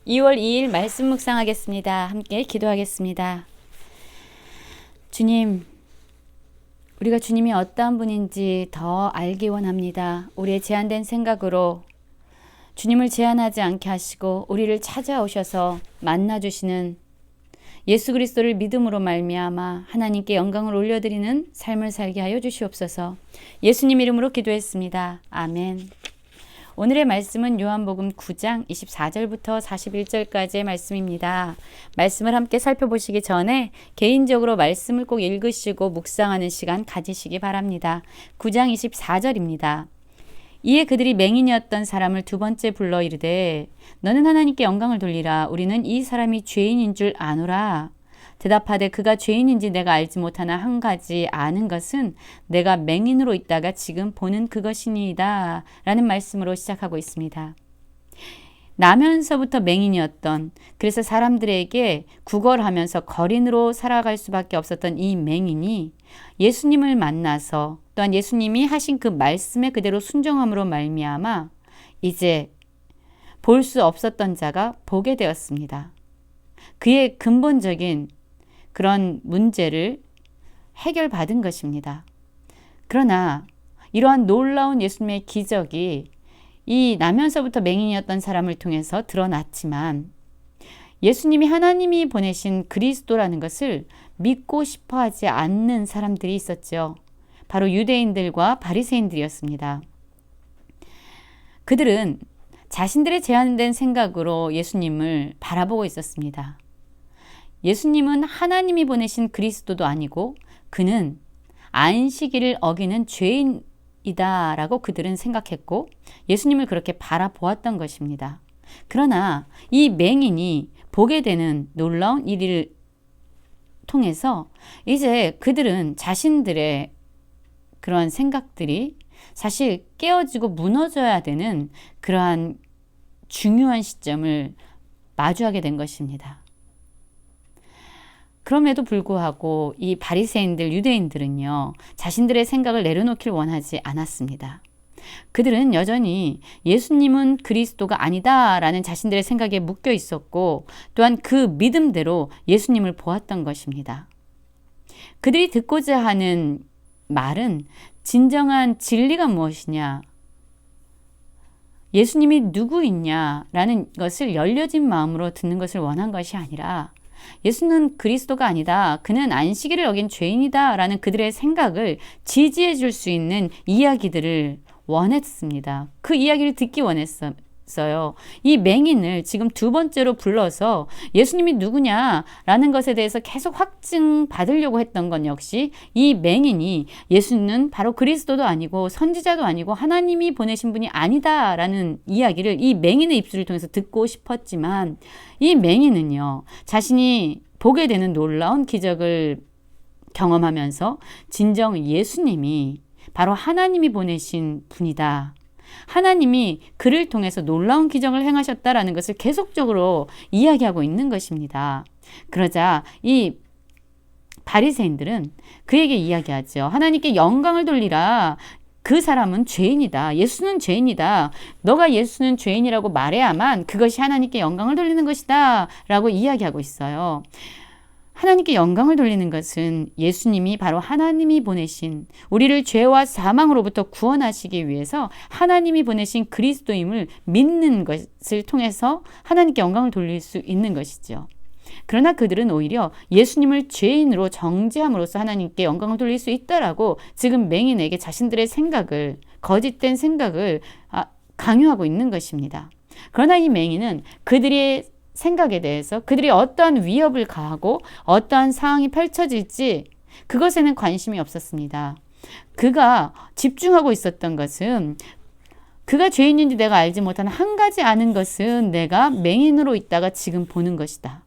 2월 2일 말씀 묵상하겠습니다. 함께 기도하겠습니다. 주님, 우리가 주님이 어떠한 분인지 더 알기 원합니다. 우리의 제한된 생각으로 주님을 제한하지 않게 하시고 우리를 찾아오셔서 만나주시는 예수 그리스도를 믿음으로 말미암아 하나님께 영광을 올려드리는 삶을 살게 하여 주시옵소서. 예수님 이름으로 기도했습니다. 아멘. 오늘의 말씀은 요한복음 9장 24절부터 41절까지의 말씀입니다. 말씀을 함께 살펴보시기 전에 개인적으로 말씀을 꼭 읽으시고 묵상하는 시간 가지시기 바랍니다. 9장 24절입니다. 이에 그들이 맹인이었던 사람을 두 번째 불러 이르되 너는 하나님께 영광을 돌리라. 우리는 이 사람이 죄인인 줄 아노라. 대답하되 그가 죄인인지 내가 알지 못하나 한 가지 아는 것은 내가 맹인으로 있다가 지금 보는 그것이니이다 라는 말씀으로 시작하고 있습니다. 나면서부터 맹인이었던, 그래서 사람들에게 구걸하면서 거린으로 살아갈 수밖에 없었던 이 맹인이 예수님을 만나서 또한 예수님이 하신 그 말씀에 그대로 순종함으로 말미암아 이제 볼 수 없었던 자가 보게 되었습니다. 그의 근본적인 그런 문제를 해결받은 것입니다. 그러나 이러한 놀라운 예수님의 기적이 이 나면서부터 맹인이었던 사람을 통해서 드러났지만 예수님이 하나님이 보내신 그리스도라는 것을 믿고 싶어 하지 않는 사람들이 있었죠. 바로 유대인들과 바리새인들이었습니다. 그들은 자신들의 제한된 생각으로 예수님을 바라보고 있었습니다. 예수님은 하나님이 보내신 그리스도도 아니고 그는 안식일을 어기는 죄인이다라고 그들은 생각했고 예수님을 그렇게 바라보았던 것입니다. 그러나 이 맹인이 보게 되는 놀라운 일을 통해서 이제 그들은 자신들의 그런 생각들이 사실 깨어지고 무너져야 되는 그러한 중요한 시점을 마주하게 된 것입니다. 그럼에도 불구하고 이 바리새인들, 유대인들은요, 자신들의 생각을 내려놓길 원하지 않았습니다. 그들은 여전히 예수님은 그리스도가 아니다라는 자신들의 생각에 묶여 있었고 또한 그 믿음대로 예수님을 보았던 것입니다. 그들이 듣고자 하는 말은 진정한 진리가 무엇이냐, 예수님이 누구이냐라는 것을 열려진 마음으로 듣는 것을 원한 것이 아니라 예수는 그리스도가 아니다, 그는 안식일을 어긴 죄인이다 라는 그들의 생각을 지지해 줄 수 있는 이야기들을 원했습니다. 그 이야기를 듣기 원했어요. 이 맹인을 지금 두 번째로 불러서 예수님이 누구냐라는 것에 대해서 계속 확증받으려고 했던 건 역시 이 맹인이 예수는 바로 그리스도도 아니고 선지자도 아니고 하나님이 보내신 분이 아니다라는 이야기를 이 맹인의 입술을 통해서 듣고 싶었지만 이 맹인은요, 자신이 보게 되는 놀라운 기적을 경험하면서 진정 예수님이 바로 하나님이 보내신 분이다, 하나님이 그를 통해서 놀라운 기적을 행하셨다라는 것을 계속적으로 이야기하고 있는 것입니다. 그러자 이 바리새인들은 그에게 이야기하죠. 하나님께 영광을 돌리라. 그 사람은 죄인이다. 예수는 죄인이다. 너가 예수는 죄인이라고 말해야만 그것이 하나님께 영광을 돌리는 것이다 라고 이야기하고 있어요. 하나님께 영광을 돌리는 것은 예수님이 바로 하나님이 보내신, 우리를 죄와 사망으로부터 구원하시기 위해서 하나님이 보내신 그리스도임을 믿는 것을 통해서 하나님께 영광을 돌릴 수 있는 것이죠. 그러나 그들은 오히려 예수님을 죄인으로 정죄함으로써 하나님께 영광을 돌릴 수 있다라고 지금 맹인에게 자신들의 생각을, 거짓된 생각을 강요하고 있는 것입니다. 그러나 이 맹인은 그들의 생각에 대해서, 그들이 어떠한 위협을 가하고 어떠한 상황이 펼쳐질지 그것에는 관심이 없었습니다. 그가 집중하고 있었던 것은 그가 죄인인지 내가 알지 못하는 한 가지 아는 것은 내가 맹인으로 있다가 지금 보는 것이다.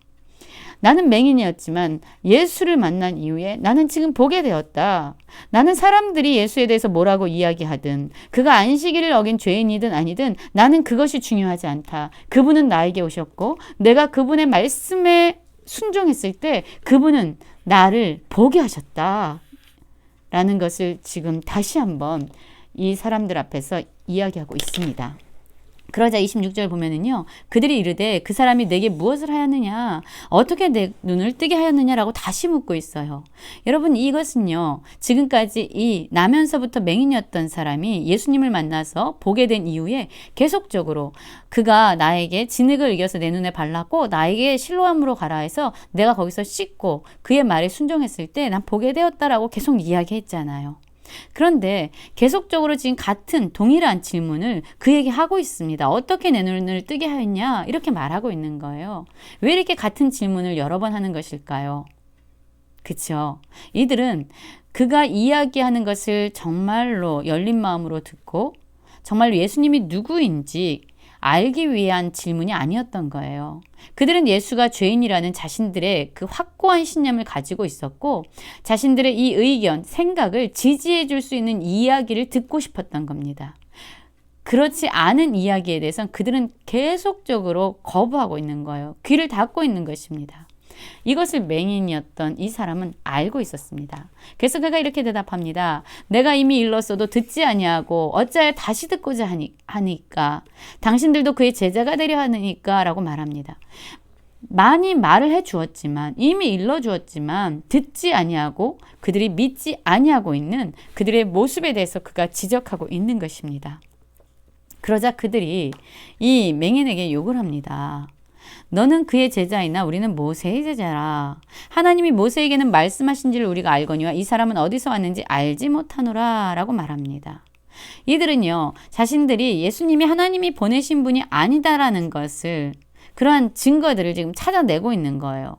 나는 맹인이었지만 예수를 만난 이후에 나는 지금 보게 되었다. 나는 사람들이 예수에 대해서 뭐라고 이야기하든 그가 안식일을 어긴 죄인이든 아니든 나는 그것이 중요하지 않다. 그분은 나에게 오셨고 내가 그분의 말씀에 순종했을 때 그분은 나를 보게 하셨다. 라는 것을 지금 다시 한번 이 사람들 앞에서 이야기하고 있습니다. 그러자 26절 보면은요. 그들이 이르되 그 사람이 내게 무엇을 하였느냐? 어떻게 내 눈을 뜨게 하였느냐라고 다시 묻고 있어요. 여러분 이것은요. 지금까지 이 나면서부터 맹인이었던 사람이 예수님을 만나서 보게 된 이후에 계속적으로 그가 나에게 진흙을 이겨서 내 눈에 발랐고 나에게 실로암으로 가라 해서 내가 거기서 씻고 그의 말에 순종했을 때 난 보게 되었다라고 계속 이야기했잖아요. 그런데 계속적으로 지금 같은 동일한 질문을 그에게 하고 있습니다. 어떻게 내 눈을 뜨게 하였냐? 이렇게 말하고 있는 거예요. 왜 이렇게 같은 질문을 여러 번 하는 것일까요? 그쵸? 이들은 그가 이야기하는 것을 정말로 열린 마음으로 듣고 정말로 예수님이 누구인지 알기 위한 질문이 아니었던 거예요. 그들은 예수가 죄인이라는 자신들의 그 확고한 신념을 가지고 있었고 자신들의 이 의견, 생각을 지지해 줄 수 있는 이야기를 듣고 싶었던 겁니다. 그렇지 않은 이야기에 대해서는 그들은 계속적으로 거부하고 있는 거예요. 귀를 닫고 있는 것입니다. 이것을 맹인이었던 이 사람은 알고 있었습니다. 그래서 그가 이렇게 대답합니다. 내가 이미 일렀어도 듣지 아니하고 어찌하여 다시 듣고자 하니까 당신들도 그의 제자가 되려 하니까 라고 말합니다. 많이 말을 해 주었지만 이미 일러 주었지만 듣지 아니하고 그들이 믿지 아니하고 있는 그들의 모습에 대해서 그가 지적하고 있는 것입니다. 그러자 그들이 이 맹인에게 욕을 합니다. 너는 그의 제자이나 우리는 모세의 제자라. 하나님이 모세에게는 말씀하신 줄 우리가 알거니와 이 사람은 어디서 왔는지 알지 못하노라 라고 말합니다. 이들은요. 자신들이 예수님이 하나님이 보내신 분이 아니다라는 것을 그러한 증거들을 지금 찾아내고 있는 거예요.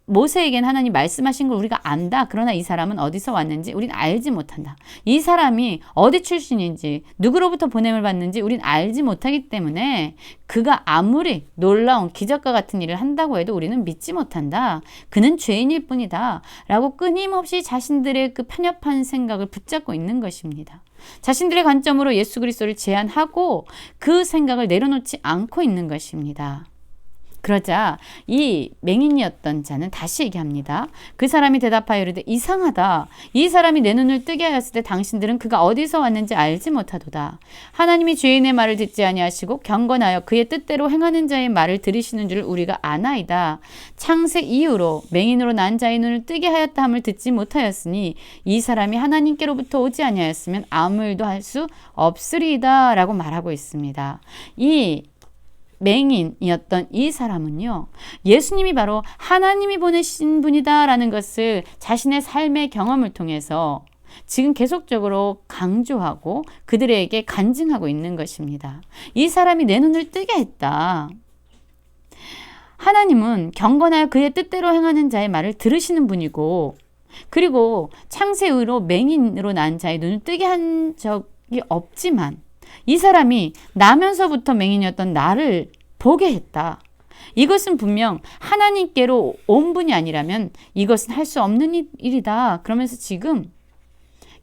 모세에겐 하나님 말씀하신 걸 우리가 안다. 그러나 이 사람은 어디서 왔는지 우린 알지 못한다. 이 사람이 어디 출신인지 누구로부터 보냄을 받는지 우린 알지 못하기 때문에 그가 아무리 놀라운 기적과 같은 일을 한다고 해도 우리는 믿지 못한다. 그는 죄인일 뿐이다. 라고 끊임없이 자신들의 그 편협한 생각을 붙잡고 있는 것입니다. 자신들의 관점으로 예수 그리스도를 제안하고 그 생각을 내려놓지 않고 있는 것입니다. 그러자 이 맹인이었던 자는 다시 얘기합니다. 그 사람이 대답하여 이르되 이상하다. 이 사람이 내 눈을 뜨게 하였을 때 당신들은 그가 어디서 왔는지 알지 못하도다. 하나님이 죄인의 말을 듣지 아니하시고 경건하여 그의 뜻대로 행하는 자의 말을 들으시는 줄 우리가 아나이다. 창세 이후로 맹인으로 난 자의 눈을 뜨게 하였다 함을 듣지 못하였으니 이 사람이 하나님께로부터 오지 아니하였으면 아무 일도 할 수 없으리이다 라고 말하고 있습니다. 이 맹인이었던 이 사람은요. 예수님이 바로 하나님이 보내신 분이다라는 것을 자신의 삶의 경험을 통해서 지금 계속적으로 강조하고 그들에게 간증하고 있는 것입니다. 이 사람이 내 눈을 뜨게 했다. 하나님은 경건하여 그의 뜻대로 행하는 자의 말을 들으시는 분이고 그리고 창세 이후로 맹인으로 난 자의 눈을 뜨게 한 적이 없지만 이 사람이 나면서부터 맹인이었던 나를 보게 했다. 이것은 분명 하나님께로 온 분이 아니라면 이것은 할 수 없는 일이다. 그러면서 지금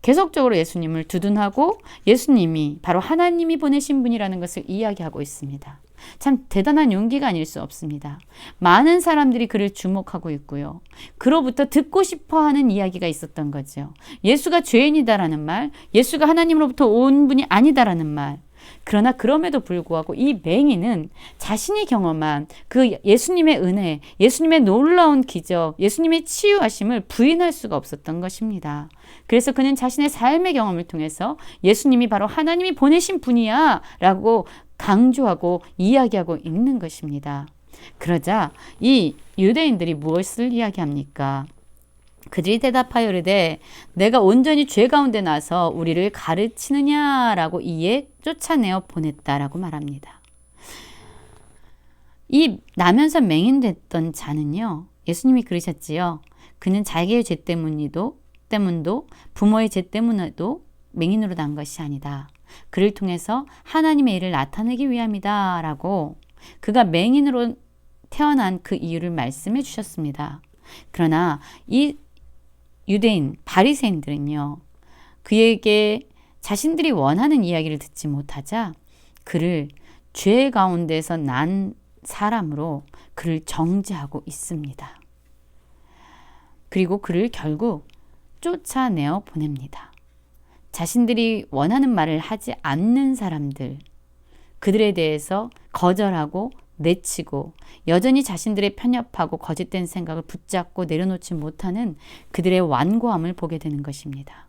계속적으로 예수님을 두둔하고 예수님이 바로 하나님이 보내신 분이라는 것을 이야기하고 있습니다. 참 대단한 용기가 아닐 수 없습니다. 많은 사람들이 그를 주목하고 있고요. 그로부터 듣고 싶어하는 이야기가 있었던 거죠. 예수가 죄인이다라는 말, 예수가 하나님으로부터 온 분이 아니다라는 말. 그러나 그럼에도 불구하고 이 맹인은 자신이 경험한 그 예수님의 은혜, 예수님의 놀라운 기적, 예수님의 치유하심을 부인할 수가 없었던 것입니다. 그래서 그는 자신의 삶의 경험을 통해서 예수님이 바로 하나님이 보내신 분이야 라고 강조하고 이야기하고 있는 것입니다. 그러자 이 유대인들이 무엇을 이야기합니까? 그들이 대답하여 이르되 내가 온전히 죄 가운데 나서 우리를 가르치느냐라고 이에 쫓아내어 보냈다라고 말합니다. 이 나면서 맹인됐던 자는요. 예수님이 그러셨지요. 그는 자기의 죄 때문도 부모의 죄 때문에도 맹인으로 난 것이 아니다. 그를 통해서 하나님의 일을 나타내기 위함이다 라고 그가 맹인으로 태어난 그 이유를 말씀해 주셨습니다. 그러나 이 유대인 바리새인들은요. 그에게 자신들이 원하는 이야기를 듣지 못하자 그를 죄 가운데서 난 사람으로 그를 정죄하고 있습니다. 그리고 그를 결국 쫓아내어 보냅니다. 자신들이 원하는 말을 하지 않는 사람들, 그들에 대해서 거절하고 내치고 여전히 자신들의 편협하고 거짓된 생각을 붙잡고 내려놓지 못하는 그들의 완고함을 보게 되는 것입니다.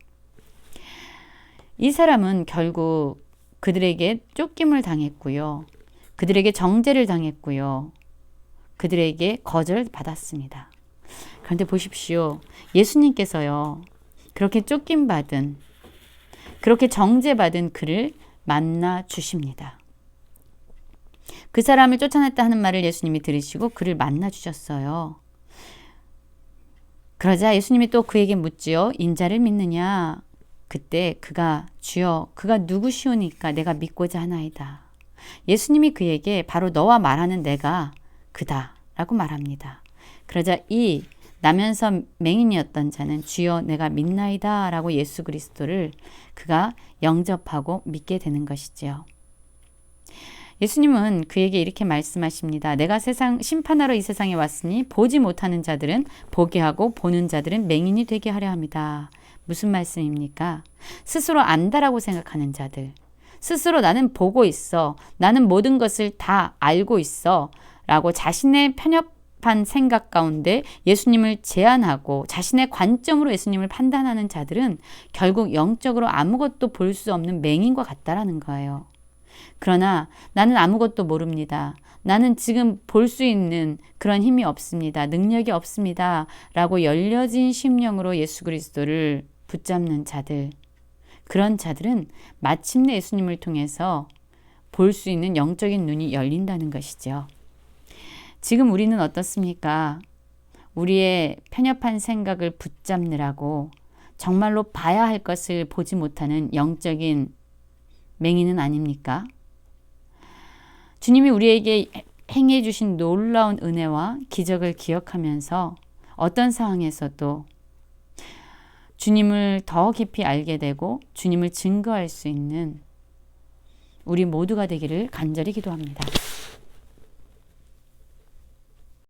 이 사람은 결국 그들에게 쫓김을 당했고요. 그들에게 정죄를 당했고요. 그들에게 거절받았습니다. 그런데 보십시오. 예수님께서요. 그렇게 쫓김받은, 그렇게 정죄받은 그를 만나 주십니다. 그 사람을 쫓아냈다 하는 말을 예수님이 들으시고 그를 만나 주셨어요. 그러자 예수님이 또 그에게 묻지요. 인자를 믿느냐? 그때 그가 주여 그가 누구시오니까 내가 믿고자 하나이다. 예수님이 그에게 바로 너와 말하는 내가 그다 라고 말합니다. 그러자 이 나면서 맹인이었던 자는 주여 내가 믿나이다 라고 예수 그리스도를 그가 영접하고 믿게 되는 것이지요. 예수님은 그에게 이렇게 말씀하십니다. 내가 심판하러 이 세상에 왔으니 보지 못하는 자들은 보게 하고 보는 자들은 맹인이 되게 하려 합니다. 무슨 말씀입니까? 스스로 안다라고 생각하는 자들, 스스로 나는 보고 있어, 나는 모든 것을 다 알고 있어 라고 자신의 편협한 생각 가운데 예수님을 제한하고 자신의 관점으로 예수님을 판단하는 자들은 결국 영적으로 아무것도 볼 수 없는 맹인과 같다라는 거예요. 그러나 나는 아무것도 모릅니다. 나는 지금 볼 수 있는 그런 힘이 없습니다. 능력이 없습니다. 라고 열려진 심령으로 예수 그리스도를 붙잡는 자들, 그런 자들은 마침내 예수님을 통해서 볼 수 있는 영적인 눈이 열린다는 것이죠. 지금 우리는 어떻습니까? 우리의 편협한 생각을 붙잡느라고 정말로 봐야 할 것을 보지 못하는 영적인 맹인은 아닙니까? 주님이 우리에게 행해 주신 놀라운 은혜와 기적을 기억하면서 어떤 상황에서도 주님을 더 깊이 알게 되고 주님을 증거할 수 있는 우리 모두가 되기를 간절히 기도합니다.